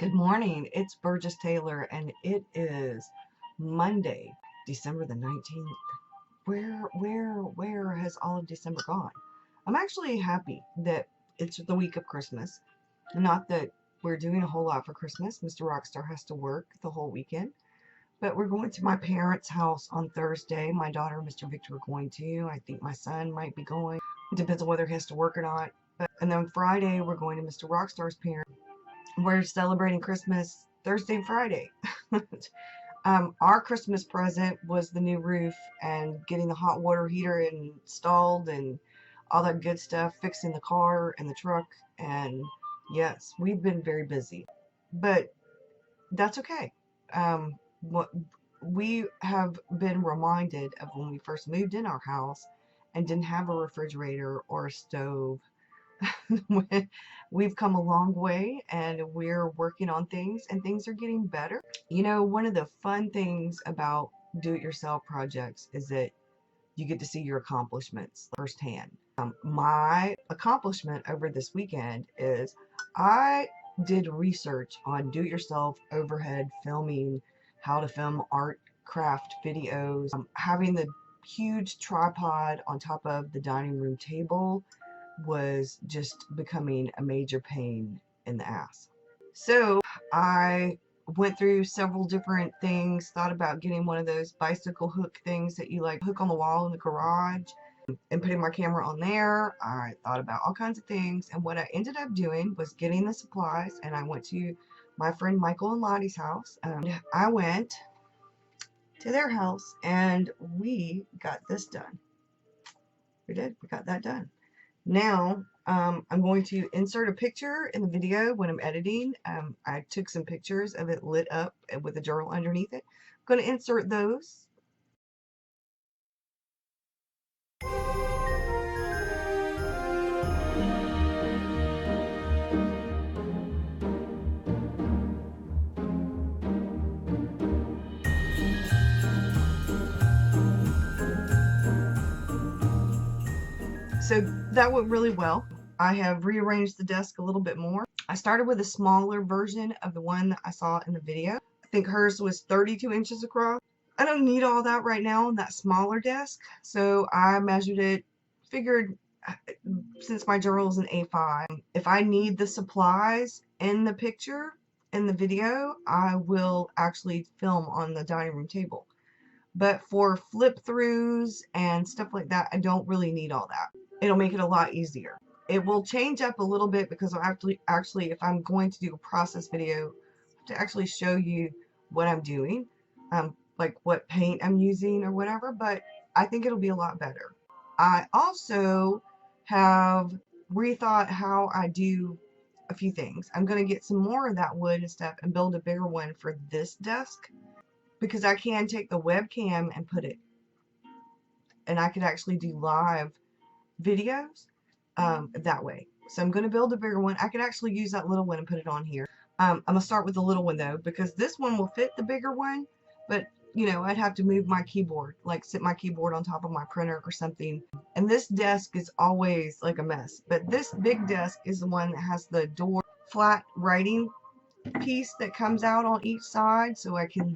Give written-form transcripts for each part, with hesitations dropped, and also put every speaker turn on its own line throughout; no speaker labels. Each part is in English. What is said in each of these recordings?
Good morning. It's Burgess Taylor, and it is Monday, December the 19th. Where has all of December gone? I'm actually happy that it's the week of Christmas. Not that we're doing a whole lot for Christmas. Mr. Rockstar has to work the whole weekend. But we're going to my parents' house on Thursday. My daughter and Mr. Victor are going to. I think my son might be going. It depends on whether he has to work or not. And then Friday, we're going to Mr. Rockstar's parents. We're celebrating Christmas Thursday and Friday. Our Christmas present was the new roof and getting the hot water heater installed and all that good stuff, fixing the car and the truck. And yes, we've been very busy, but that's okay. What we have been reminded of when we first moved in our house and didn't have a refrigerator or a stove. We've come a long way and we're working on things and things are getting better. You know, one of the fun things about do-it-yourself projects is that you get to see your accomplishments firsthand. My accomplishment over this weekend is I did research on do-it-yourself overhead filming, how to film art craft videos, having the huge tripod on top of the dining room table was just becoming a major pain in the ass. So I went through several different things, thought about getting one of those bicycle hook things that you like hook on the wall in the garage and putting my camera on there. I thought about all kinds of things, and what I ended up doing was getting the supplies, and I went to my friend Michael and Lottie's house. I went to their house and we got this done. We got that done. Now, I'm going to insert a picture in the video when I'm editing. I took some pictures of it lit up with a journal underneath it. I'm going to insert those. So that went really well. I have rearranged the desk a little bit more. I started with a smaller version of the one that I saw in the video. I think hers was 32 inches across. I don't need all that right now on that smaller desk, so I measured it, figured since my journal is an A5, if I need the supplies in the picture, in the video, I will actually film on the dining room table. But for flip throughs and stuff like that, I don't really need all that. It'll make it a lot easier. It will change up a little bit because I'll actually, if I'm going to do a process video, to actually show you what I'm doing, like what paint I'm using or whatever, but I think it'll be a lot better. I also have rethought how I do a few things. I'm going to get some more of that wood and stuff and build a bigger one for this desk because I can take the webcam and put it, and I could actually do live videos that way. So I'm going to build a bigger one. I could actually use that little one and put it on here. I'm going to start with the little one though, because this one will fit the bigger one, but you know, I'd have to move my keyboard, like sit my keyboard on top of my printer or something. And this desk is always like a mess, but this big desk is the one that has the door flat writing piece that comes out on each side, so I can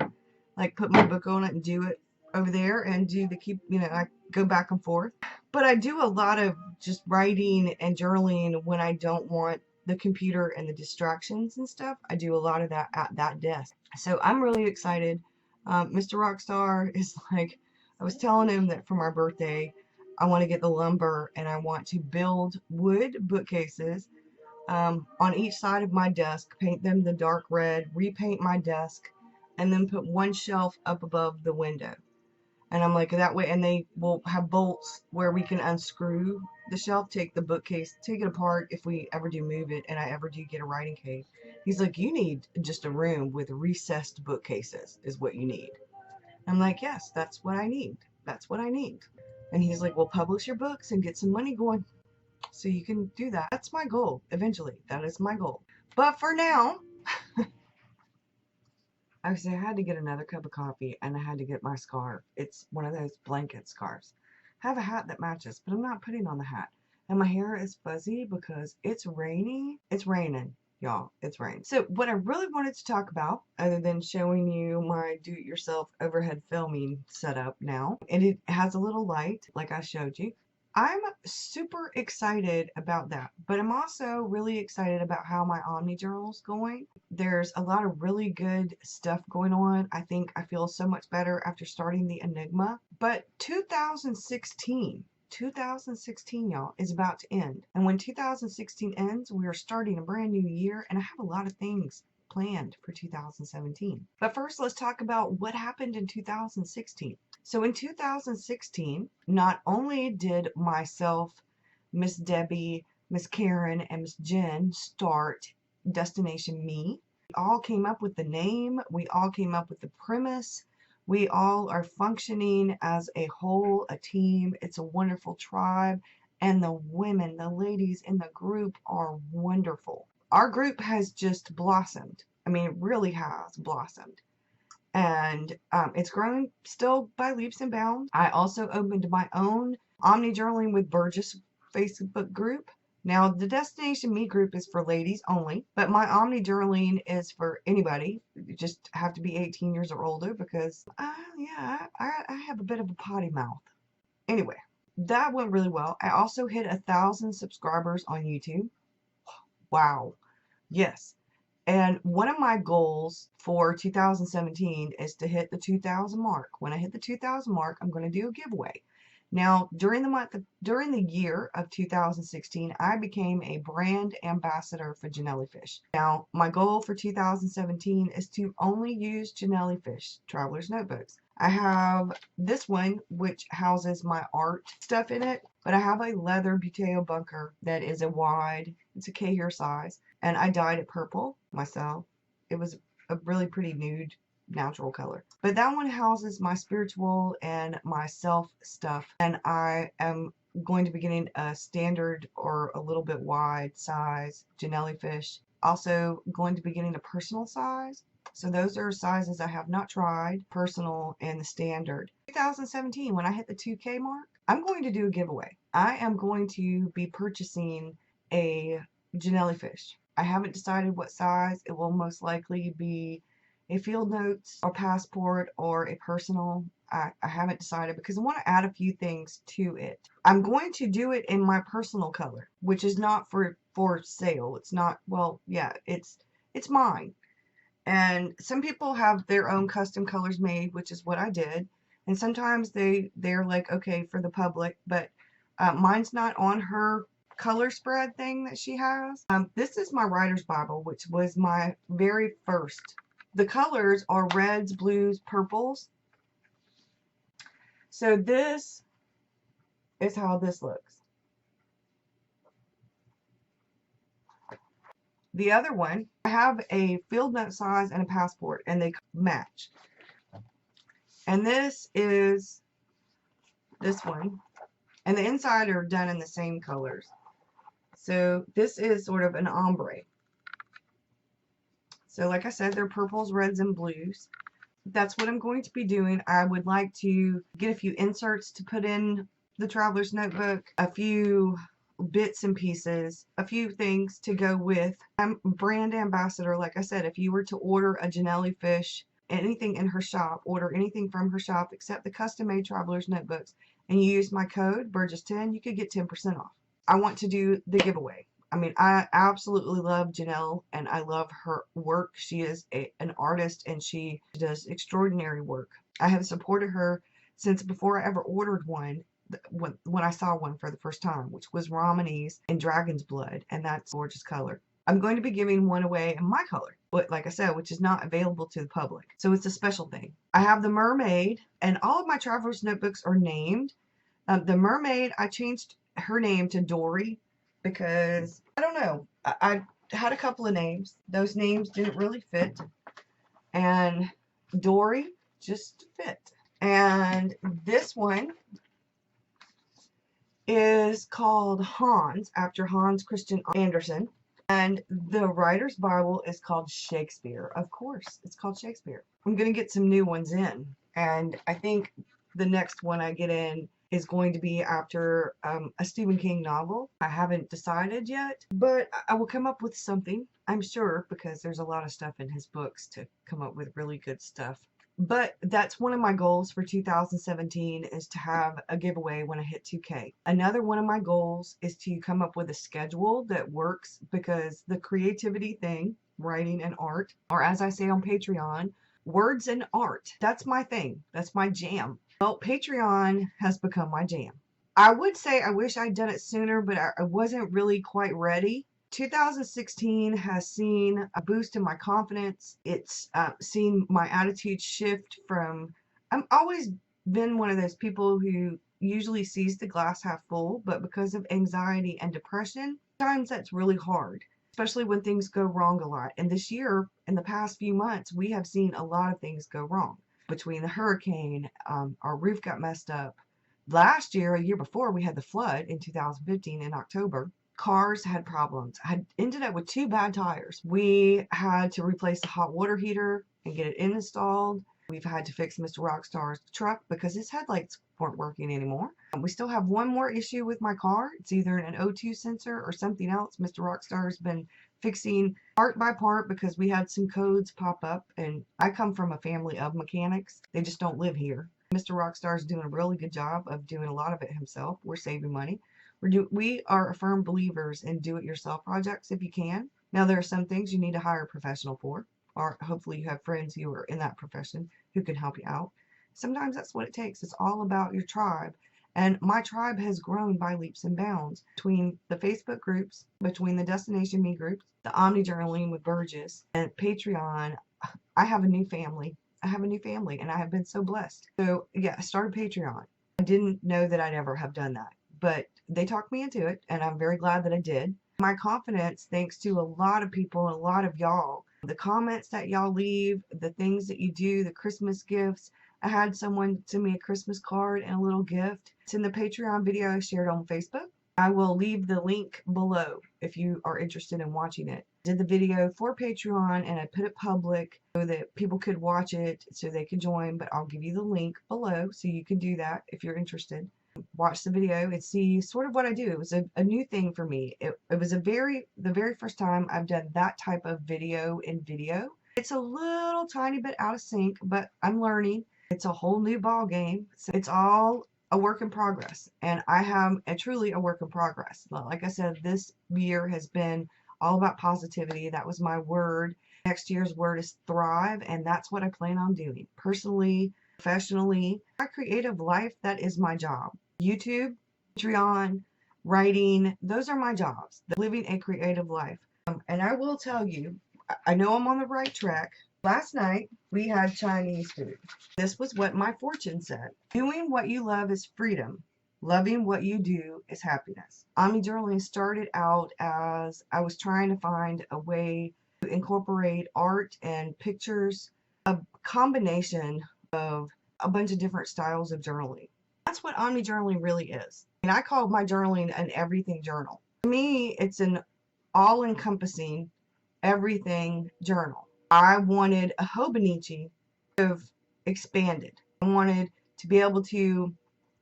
like put my book on it and do it over there and do the I go back and forth. But I do a lot of just writing and journaling when I don't want the computer and the distractions and stuff. I do a lot of that at that desk. So I'm really excited. Mr. Rockstar is like, I was telling him that for my birthday, I want to get the lumber and I want to build wood bookcases on each side of my desk, paint them the dark red, repaint my desk, and then put one shelf up above the window. And I'm like, that way, and they will have bolts where we can unscrew the shelf, take the bookcase, take it apart if we ever do move it and I ever do get a writing case. He's like, you need just a room with recessed bookcases is what you need. I'm like, yes, that's what I need. That's what I need. And he's like, well, publish your books and get some money going so you can do that. That's my goal eventually. That is my goal. But for now, I had to get another cup of coffee and I had to get my scarf. It's one of those blanket scarves. I have a hat that matches, but I'm not putting on the hat. And my hair is fuzzy because it's rainy. It's raining. Y'all, it's rain. So what I really wanted to talk about, other than showing you my do-it-yourself overhead filming setup now, and it has a little light like I showed you. I'm super excited about that, but I'm also really excited about how my Omni journal's going. There's a lot of really good stuff going on. I think I feel so much better after starting the Enigma. But 2016, y'all, is about to end. And when 2016 ends, we are starting a brand new year, and I have a lot of things planned for 2017. But first, let's talk about what happened in 2016. So in 2016, not only did myself, Miss Debbie, Miss Karen, and Miss Jen start Destination Me, we all came up with the name, we all came up with the premise, we all are functioning as a whole, a team. It's a wonderful tribe, and the women, the ladies in the group are wonderful. Our group has just blossomed. I mean, it really has blossomed. And it's growing still by leaps and bounds. I also opened my own Omni Journaling with Burgess Facebook group. Now, the Destination Me group is for ladies only, but my Omni Journaling is for anybody. You just have to be 18 years or older because, yeah, I have a bit of a potty mouth. Anyway, that went really well. I also hit 1,000 subscribers on YouTube. Wow. Yes. And one of my goals for 2017 is to hit the 2,000 mark. When I hit the 2,000 mark, I'm going to do a giveaway. Now, during the year of 2016, I became a brand ambassador for Jellyfish. Now, my goal for 2017 is to only use Jellyfish Traveler's Notebooks. I have this one, which houses my art stuff in it, but I have a leather Buteo bunker that is a wide, it's a K hair size, and I dyed it purple myself. It was a really pretty nude, natural color. But that one houses my spiritual and my self stuff, and I am going to be getting a standard or a little bit wide size Jellyfish. Also going to be getting a personal size. So those are sizes I have not tried, personal and the standard. 2017, when I hit the 2K mark, I'm going to do a giveaway. I am going to be purchasing a Jellyfish. I haven't decided what size. It will most likely be a field notes or passport or a personal. I haven't decided because I want to add a few things to it. I'm going to do it in my personal color, which is not for sale. It's not, well, yeah, it's mine. And some people have their own custom colors made, which is what I did. And sometimes they're like, okay, for the public, but mine's not on her color spread thing that she has. This is my writer's Bible, which was my very first. The colors are reds, blues, purples. So this is how this looks. The other one, I have a field note size and a passport, and they match. And this is this one. And the inside are done in the same colors. So this is sort of an ombre. So like I said, they're purples, reds, and blues. That's what I'm going to be doing. I would like to get a few inserts to put in the Traveler's Notebook, a few bits and pieces, a few things to go with. I'm brand ambassador. Like I said, if you were to order a Jellyfish, anything in her shop, order anything from her shop except the custom-made Traveler's Notebooks, and you use my code Burgess10, you could get 10% off. I want to do the giveaway. I mean, I absolutely love Janelle, and I love her work. She is an artist, and she does extraordinary work. I have supported her since before I ever ordered one, when I saw one for the first time, which was Romany's in Dragon's Blood, and that's a gorgeous color. I'm going to be giving one away in my color, but like I said, which is not available to the public. So it's a special thing. I have the mermaid, and all of my Traveler's Notebooks are named. The mermaid, I changed her name to Dory because, I don't know, I had a couple of names. Those names didn't really fit, and Dory just fit. And this one is called Hans, after Hans Christian Andersen. And the writer's Bible is called Shakespeare. Of course, it's called Shakespeare. I'm going to get some new ones in. And I think the next one I get in is going to be after a Stephen King novel. I haven't decided yet, but I will come up with something, I'm sure, because there's a lot of stuff in his books to come up with really good stuff. But that's one of my goals for 2017 is to have a giveaway when I hit 2K. Another one of my goals is to come up with a schedule that works, because the creativity thing, writing and art, or as I say on Patreon, words and art, that's my thing. That's my jam. Well, Patreon has become my jam. I would say I wish I'd done it sooner, but I wasn't really quite ready. 2016 has seen a boost in my confidence. It's seen my attitude shift from, I'm always been one of those people who usually sees the glass half full, but because of anxiety and depression, sometimes that's really hard, especially when things go wrong a lot. And this year, in the past few months, we have seen a lot of things go wrong. Between the hurricane, our roof got messed up. Last year, a year before, we had the flood in 2015 in October. Cars had problems. I had ended up with 2 bad tires. We had to replace the hot water heater and get it installed. We've had to fix Mr. Rockstar's truck because his headlights weren't working anymore. We still have one more issue with my car. It's either an O2 sensor or something else. Mr. Rockstar has been fixing part by part because we had some codes pop up, and I come from a family of mechanics. They just don't live here. Mr. Rockstar is doing a really good job of doing a lot of it himself. We're saving money. We are firm believers in do-it-yourself projects if you can. Now, there are some things you need to hire a professional for, or hopefully you have friends who are in that profession who can help you out. Sometimes that's what it takes. It's all about your tribe. And my tribe has grown by leaps and bounds between the Facebook groups, between the Destination Me groups, the Omni journaling with Burgess, and Patreon. I have a new family. I have a new family, and I have been so blessed. So yeah, I started Patreon. I didn't know that I'd ever have done that, but they talked me into it, and I'm very glad that I did. My confidence, thanks to a lot of people and a lot of y'all, the comments that y'all leave, the things that you do, the Christmas gifts. I had someone send me a Christmas card and a little gift. It's in the Patreon video I shared on Facebook. I will leave the link below if you are interested in watching it. I did the video for Patreon, and I put it public so that people could watch it, so they could join, but I'll give you the link below so you can do that if you're interested. Watch the video and see sort of what I do. It was a new thing for me. It was the very first time I've done that type of video in video. It's a little tiny bit out of sync, but I'm learning. It's a whole new ball game. So it's all a work in progress, and I am truly a work in progress. Like I said, this year has been all about positivity. That was my word. Next year's word is thrive, and that's what I plan on doing. Personally, professionally, my creative life, that is my job. YouTube, Patreon, writing, those are my jobs. Living a creative life. And I will tell you, I know I'm on the right track. Last night, we had Chinese food. This was what my fortune said. Doing what you love is freedom. Loving what you do is happiness. Omni journaling started out as I was trying to find a way to incorporate art and pictures, a combination of a bunch of different styles of journaling. That's what Omni journaling really is. And I call my journaling an everything journal. To me, it's an all-encompassing everything journal. I wanted a Hobonichi of expanded. I wanted to be able to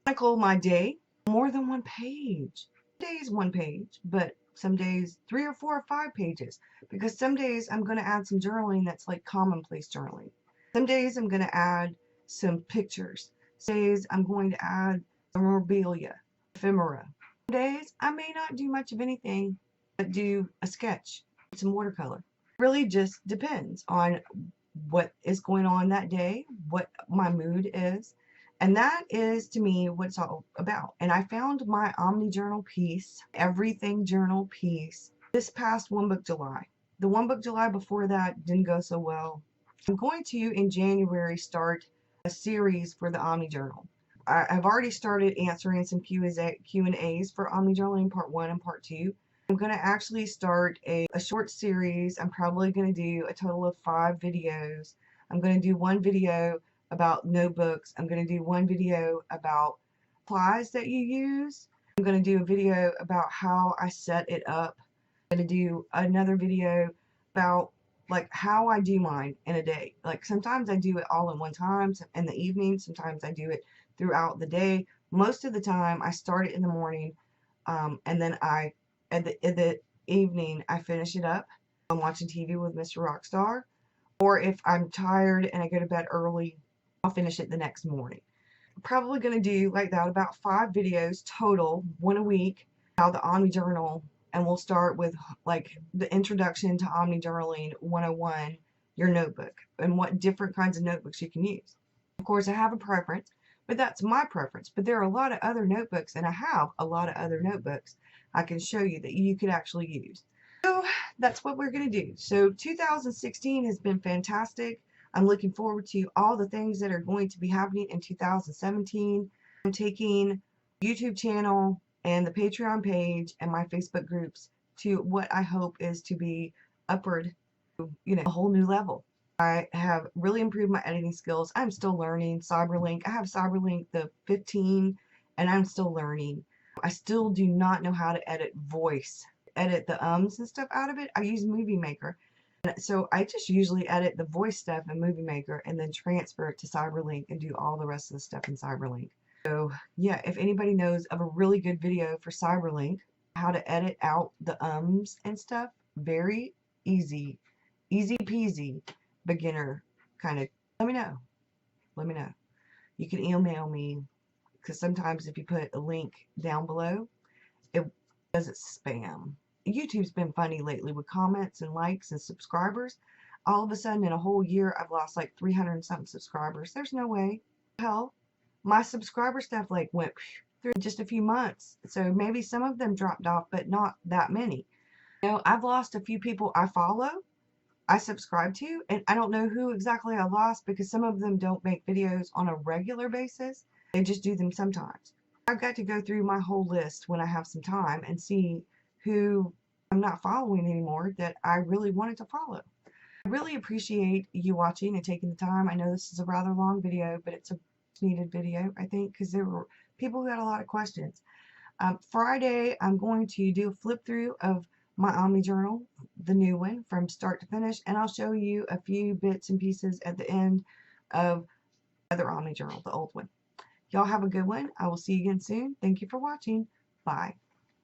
chronicle my day more than one page. Some days 1 page, but some days 3 or 4 or 5 pages. Because some days I'm going to add some journaling that's like commonplace journaling. Some days I'm going to add some pictures. Some days I'm going to add memorabilia, ephemera. Some days I may not do much of anything but do a sketch, some watercolor. It really just depends on what is going on that day, what my mood is. And that is, to me, what it's all about. And I found my Omni journal piece, everything journal piece, this past One Book July. The One Book July before that didn't go so well. I'm going to, in January, start a series for the Omni journal. I've already started answering some Q&As for Omni journaling part 1 and part 2. I'm going to actually start a short series. I'm probably going to do a total of 5 videos. I'm going to do 1 video about notebooks. I'm going to do 1 video about supplies that you use. I'm going to do a video about how I set it up. I'm going to do another video about like how I do mine in a day. Like sometimes I do it all in one time in the evening. Sometimes I do it throughout the day. Most of the time I start it in the morning, and then at the evening I finish it up. I'm watching TV with Mr. Rockstar, or if I'm tired and I go to bed early, I'll finish it the next morning. Probably going to do like that, about 5 videos total, one a week, how the Omni journal, and we'll start with like the introduction to Omni journaling 101, your notebook, and what different kinds of notebooks you can use. Of course, I have a preference, but that's my preference. But there are a lot of other notebooks, and I have a lot of other notebooks I can show you that you could actually use. So that's what we're going to do. So 2016 has been fantastic. I'm looking forward to all the things that are going to be happening in 2017. I'm taking YouTube channel and the Patreon page and my Facebook groups to what I hope is to be upward, a whole new level. I have really improved my editing skills. I'm still learning Cyberlink. I have Cyberlink the 15 and I'm still learning. I still do not know how to edit voice, edit the ums and stuff out of it. I use Movie Maker. So I just usually edit the voice stuff in Movie Maker and then transfer it to Cyberlink and do all the rest of the stuff in Cyberlink. So yeah, if anybody knows of a really good video for Cyberlink, how to edit out the ums and stuff, very easy, easy peasy, beginner kind of, let me know. Let me know. You can email me, because sometimes if you put a link down below, it does it spam. YouTube's been funny lately with comments and likes and subscribers. All of a sudden, in a whole year, I've lost like 300 and something subscribers. There's no way. Hell, my subscriber stuff like went through just a few months. So maybe some of them dropped off, but not that many. I've lost a few people I follow, I subscribe to, and I don't know who exactly I lost because some of them don't make videos on a regular basis. They just do them sometimes. I've got to go through my whole list when I have some time and see who I'm not following anymore that I really wanted to follow. I really appreciate you watching and taking the time. I know this is a rather long video, but it's a needed video, I think, because there were people who had a lot of questions. Friday, I'm going to do a flip through of my Omni journal, the new one, from start to finish, and I'll show you a few bits and pieces at the end of the other Omni journal, the old one. Y'all have a good one. I will see you again soon. Thank you for watching. Bye.